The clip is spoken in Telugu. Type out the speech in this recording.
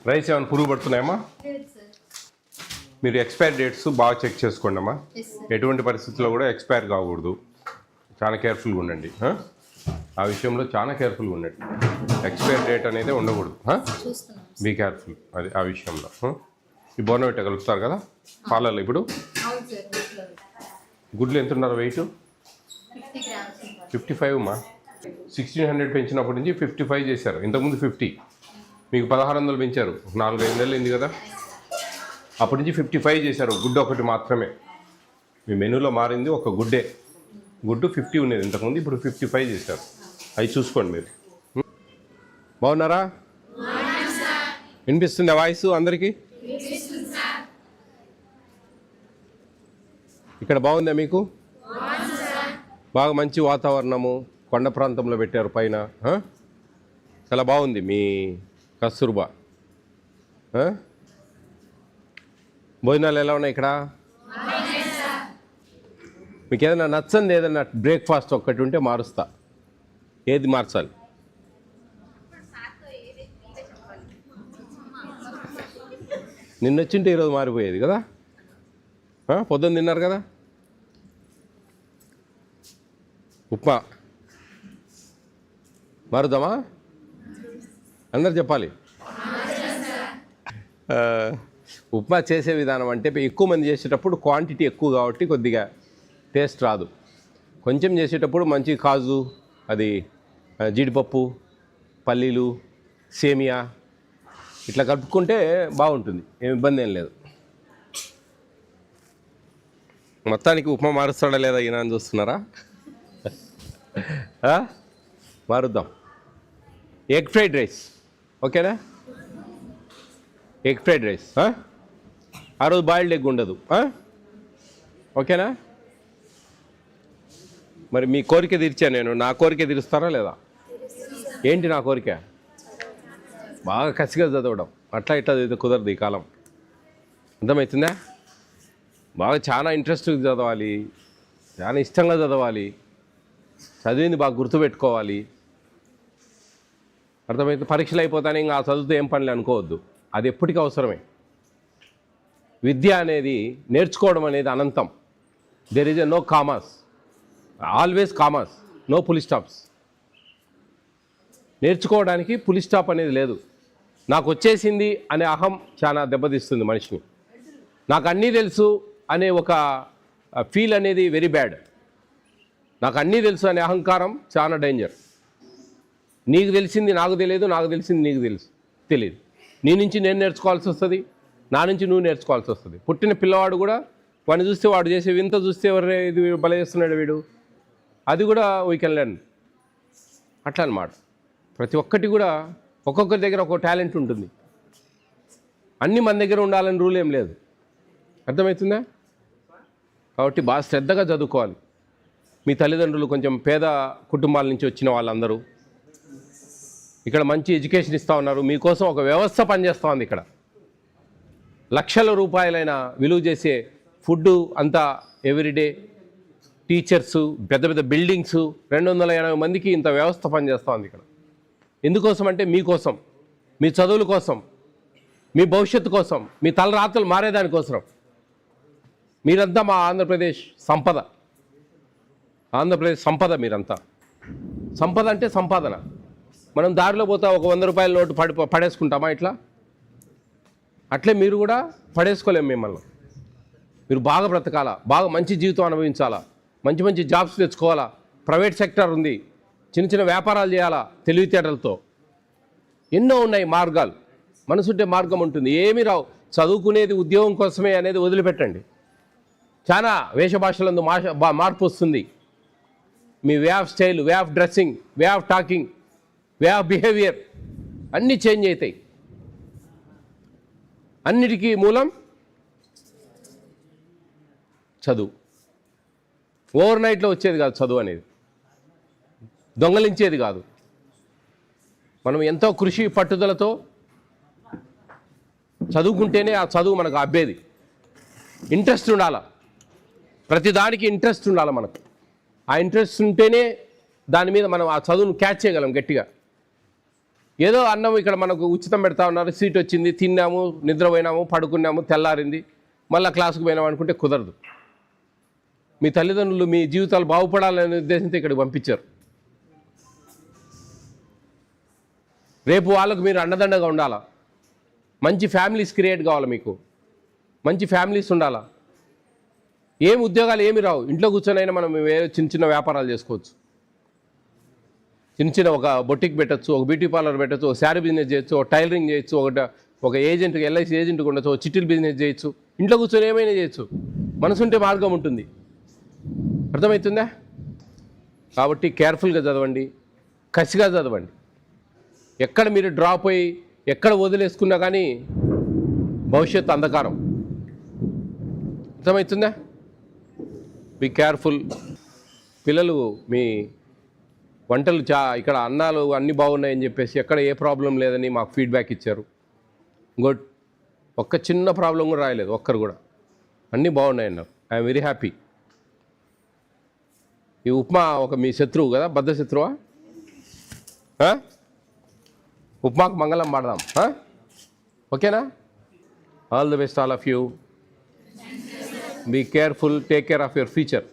రైస్ ఏమైనా పురుగు పడుతున్నాయమ్మా? మీరు ఎక్స్పైర్ డేట్స్ బాగా చెక్ చేసుకోండి అమ్మా. ఎటువంటి పరిస్థితుల్లో కూడా ఎక్స్పైర్ కాకూడదు. చాలా కేర్ఫుల్గా ఉండండి. ఆ విషయంలో చాలా కేర్ఫుల్గా ఉండండి. ఎక్స్పైర్ డేట్ అనేది ఉండకూడదు. బీ కేర్ఫుల్ అది ఆ విషయంలో. ఈ బోర్నవిటా కలుపుతారు కదా పాలల్లో. ఇప్పుడు గుడ్లు ఎంత ఉన్నారు వెయిట్? 55 అమ్మా. 1600 పెంచినప్పటి నుంచి 55 చేశారు. ఇంతకుముందు 50, మీకు 1600 పెంచారు. 4-5 నెలలు అయింది కదా. అప్పటి నుంచి 55 చేశారు. గుడ్డు ఒకటి మాత్రమే మీ మెనూలో మారింది. ఒక గుడ్డే. గుడ్డు 50 ఉండేది ఇంతకుముందు, ఇప్పుడు 55 చేశారు. అవి చూసుకోండి మీరు. బాగున్నారా? వినిపిస్తుందా వాయిస్ అందరికీ? ఇక్కడ బాగుందా మీకు? బాగా మంచి వాతావరణము, కొండ ప్రాంతంలో పెట్టారు పైన. చాలా బాగుంది మీ కస్తూర్బా. భోజనాలు ఎలా ఉన్నాయి ఇక్కడ? మీకు ఏదైనా నచ్చంది ఏదైనా బ్రేక్ఫాస్ట్ ఒక్కటి ఉంటే మారుస్తా. ఏది మార్చాలి? నిన్న వచ్చింటే ఈరోజు మారిపోయేది కదా. పొద్దున్న తిన్నారు కదా ఉప్మా. మారుద్దామా? అందరు చెప్పాలి. ఉప్మా చేసే విధానం అంటే ఎక్కువ మంది చేసేటప్పుడు క్వాంటిటీ ఎక్కువ కాబట్టి కొద్దిగా టేస్ట్ రాదు. కొంచెం చేసేటప్పుడు మంచి కాజు, అది జీడిపప్పు, పల్లీలు, సేమియా ఇట్లా కలుపుకుంటే బాగుంటుంది. ఏం ఇబ్బంది ఏం లేదు. మొత్తానికి ఉప్మా మారుస్తాడా లేదా ఈయన అని చూస్తున్నారా? మారుద్దాం. ఎగ్ ఫ్రైడ్ రైస్ ఓకేనా? Egg fried rice. ఆ రోజు బాయిల్డ్ ఎగ్ ఉండదు. ఓకేనా? మరి మీ కోరిక తీర్చాను నేను. నా కోరిక తీరుస్తారా లేదా? ఏంటి నా కోరిక? బాగా కసిగా చదవడం. అట్లా ఇట్లా చదివితే కుదరదు ఈ కాలం. అర్థమవుతుందా? బాగా చాలా ఇంట్రెస్ట్గా చదవాలి, చాలా ఇష్టంగా చదవాలి, చదివింది బాగా గుర్తుపెట్టుకోవాలి. అర్థమైతే పరీక్షలు అయిపోతానే ఇంకా చదువుతూ ఏం పనులు అనుకోవద్దు. అది ఎప్పటికీ అవసరమే. విద్య అనేది, నేర్చుకోవడం అనేది అనంతం. There is a no commas, always commas, no full stops. నేర్చుకోవడానికి పులి స్టాప్ అనేది లేదు. నాకు వచ్చేసింది అనే అహం చాలా దెబ్బతీస్తుంది మనిషిని. నాకు అన్నీ తెలుసు అనే ఒక ఫీల్ అనేది వెరీ బ్యాడ్. నాకు అన్నీ తెలుసు అనే అహంకారం చాలా డేంజర్. నీకు తెలిసింది నాకు తెలియదు, నాకు తెలిసింది నీకు తెలియదు. నీ నుంచి నేను నేర్చుకోవాల్సి వస్తుంది, నా నుంచి నువ్వు నేర్చుకోవాల్సి వస్తుంది. పుట్టిన పిల్లవాడు కూడా వాడిని చూస్తే, వాడు చేసే వింత చూస్తే ఎవరే ఇది బల చేస్తున్నాడు వీడు, అది కూడా వీ కెన్ లెర్న్. అట్లా అన్నమాట. ప్రతి ఒక్కటి కూడా ఒక్కొక్కరి దగ్గర ఒక్కొక్క టాలెంట్ ఉంటుంది. అన్నీ మన దగ్గర ఉండాలని రూల్ ఏం లేదు. అర్థమవుతుందా? కాబట్టి బాగా శ్రద్ధగా చదువుకోవాలి. మీ తల్లిదండ్రులు కొంచెం పేద కుటుంబాల నుంచి వచ్చిన వాళ్ళందరూ ఇక్కడ మంచి ఎడ్యుకేషన్ ఇస్తూ ఉన్నారు. మీకోసం ఒక వ్యవస్థ పనిచేస్తూ ఉంది ఇక్కడ. లక్షల రూపాయలైన విలువ చేసే ఫుడ్డు అంతా ఎవ్రీడే, టీచర్సు, పెద్ద పెద్ద బిల్డింగ్సు, 280 మందికి ఇంత వ్యవస్థ పనిచేస్తూ ఉంది ఇక్కడ. ఎందుకోసం అంటే మీకోసం, మీ చదువుల కోసం, మీ భవిష్యత్తు కోసం, మీ తలరాతలు మారేదానికోసం. మీరంతా మా ఆంధ్రప్రదేశ్ సంపద. ఆంధ్రప్రదేశ్ సంపద మీరంతా. సంపద అంటే సంపాదన. మనం దారిలో పోతా ఒక 100 రూపాయల నోటు పడేసుకుంటామా ఇట్లా? అట్లే మీరు కూడా పడేసుకోలేము మిమ్మల్ని. మీరు బాగా బ్రతకాలా, బాగా మంచి జీవితం అనుభవించాలా, మంచి మంచి జాబ్స్ తెచ్చుకోవాలా. ప్రైవేట్ సెక్టర్ ఉంది, చిన్న చిన్న వ్యాపారాలు చేయాలా తెలివితేటలతో. ఎన్నో ఉన్నాయి మార్గాలు. మనసుంటే మార్గం ఉంటుంది. ఏమీ రావు. చదువుకునేది ఉద్యోగం కోసమే అనేది వదిలిపెట్టండి. చాలా వేషభాషలందు మార్పు వస్తుంది. మీ way of style, way of dressing, way of talking, way of behaviour అన్నీ చేంజ్ అవుతాయి. అన్నిటికీ మూలం చదువు. ఓవర్ నైట్లో వచ్చేది కాదు చదువు అనేది, దొంగలించేది కాదు. మనం ఎంతో కృషి పట్టుదలతో చదువుకుంటేనే ఆ చదువు మనకు అబ్బేది. ఇంట్రెస్ట్ ఉండాలి, ప్రతిదానికి ఇంట్రెస్ట్ ఉండాలి మనకు. ఆ ఇంట్రెస్ట్ ఉంటేనే దాని మీద మనం ఆ చదువును క్యాచ్ చేయగలం గట్టిగా. ఏదో అన్నం ఇక్కడ మనకు ఉచితం పెడతా ఉన్నారు, సీట్ వచ్చింది, తిన్నాము, నిద్రపోయినాము, పడుకున్నాము, తెల్లారింది, మళ్ళీ క్లాసుకు పోయినాము అనుకుంటే కుదరదు. మీ తల్లిదండ్రులు మీ జీవితాలు బాగుపడాలనే ఉద్దేశంతో ఇక్కడికి పంపించారు. రేపు వాళ్ళకు మీరు అండదండగా ఉండాలా. మంచి ఫ్యామిలీస్ క్రియేట్ కావాలి, మీకు మంచి ఫ్యామిలీస్ ఉండాలా. ఏం ఉద్యోగాలు ఏమి రావు, ఇంట్లో కూర్చొనైనా మనం వేరే చిన్న చిన్న వ్యాపారాలు చేసుకోవచ్చు. చిన్న చిన్న ఒక బొటిక్ పెట్టచ్చు, ఒక బ్యూటీ పార్లర్ పెట్టచ్చు, ఒక శారీ బిజినెస్ చేయొచ్చు, ఒక టైలరింగ్ చేయొచ్చు, ఒక ఏజెంట్ ఎల్ఐసి ఏజెంట్గా ఉండొచ్చు, ఒక చిట్టీలు బిజినెస్ చేయొచ్చు. ఇంట్లో కూర్చొని ఏమైనా చేయొచ్చు, మనసుంటే మార్గం ఉంటుంది. అర్థమవుతుందా? కాబట్టి కేర్ఫుల్గా చదవండి, కసిగా చదవండి. ఎక్కడ మీరు డ్రాప్ అయ్యి ఎక్కడ వదిలేసుకున్నా కానీ భవిష్యత్తు అంధకారం. అర్థమవుతుందా? Be careful. పిల్లలు మీ వంటలు ఇక్కడ అన్నాలు అన్నీ బాగున్నాయని చెప్పేసి ఎక్కడ ఏ ప్రాబ్లం లేదని మాకు ఫీడ్బ్యాక్ ఇచ్చారు. గుడ్. ఒక్క చిన్న ప్రాబ్లం కూడా రాయలేదు ఒక్కరు కూడా, అన్నీ బాగున్నాయి అన్నారు. I'm very happy. ఈ ఉప్మా ఒక మీ శత్రువు కదా, బద్ధ శత్రువా? ఉప్మాకు మంగళం పాడదాం. ఓకేనా? All the best all of you. Be careful, take care of your future.